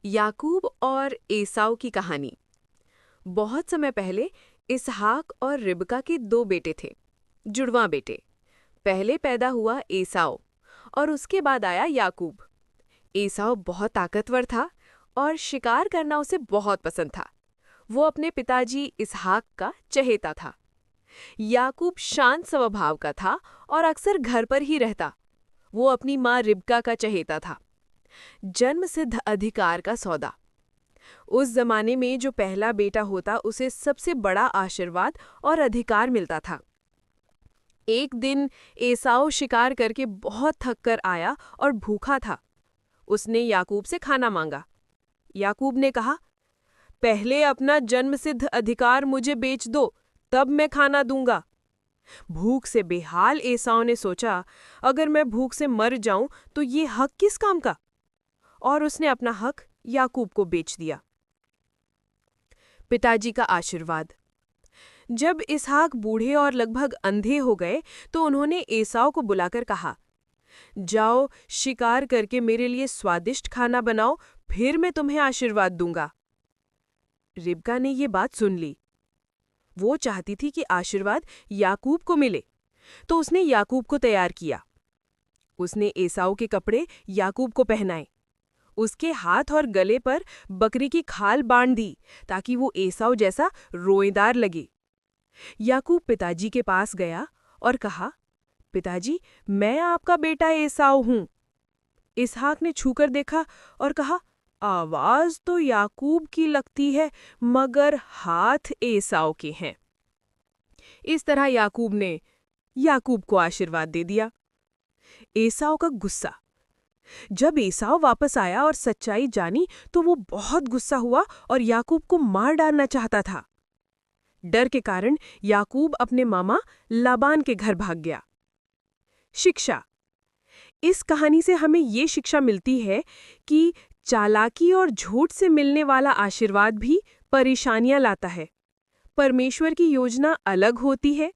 याकूब और एसाव की कहानी। बहुत समय पहले इसहाक और रिबका के दो बेटे थे, जुड़वां बेटे। पहले पैदा हुआ एसाव और उसके बाद आया याकूब। एसाव बहुत ताकतवर था और शिकार करना उसे बहुत पसंद था। वो अपने पिताजी इसहाक का चहेता था। याकूब शांत स्वभाव का था और अक्सर घर पर ही रहता। वो अपनी माँ रिबका का चहेता था। जन्म सिद्ध अधिकार का सौदा। उस जमाने में जो पहला बेटा होता उसे सबसे बड़ा आशीर्वाद और अधिकार मिलता था। एक दिन एसाव शिकार करके बहुत थक कर आया और भूखा था। उसने याकूब से खाना मांगा। याकूब ने कहा, पहले अपना जन्मसिद्ध अधिकार मुझे बेच दो, तब मैं खाना दूंगा। भूख से बेहाल एसाव ने सोचा, अगर मैं भूख से मर जाऊं तो ये हक किस काम का? और उसने अपना हक याकूब को बेच दिया। पिताजी का आशीर्वाद। जब इसहाक बूढ़े और लगभग अंधे हो गए तो उन्होंने एसाव को बुलाकर कहा, जाओ शिकार करके मेरे लिए स्वादिष्ट खाना बनाओ, फिर मैं तुम्हें आशीर्वाद दूंगा। रिबका ने ये बात सुन ली। वो चाहती थी कि आशीर्वाद याकूब को मिले, तो उसने याकूब को तैयार किया। उसने एसाव के कपड़े याकूब को पहनाए। उसके हाथ और गले पर बकरी की खाल बांध दी ताकि वो एसाव जैसा रोएदार लगे। याकूब पिताजी के पास गया और कहा, पिताजी, मैं आपका बेटा एसाव हूं। इसहाक ने छूकर देखा और कहा, आवाज तो याकूब की लगती है, मगर हाथ एसाव के हैं। इस तरह याकूब ने याकूब को आशीर्वाद दे दिया। एसाव का गुस्सा। जब एसाव वापस आया और सच्चाई जानी तो वो बहुत गुस्सा हुआ और याकूब को मार डालना चाहता था। डर के कारण याकूब अपने मामा लाबान के घर भाग गया। शिक्षा। इस कहानी से हमें ये शिक्षा मिलती है कि चालाकी और झूठ से मिलने वाला आशीर्वाद भी परेशानियां लाता है। परमेश्वर की योजना अलग होती है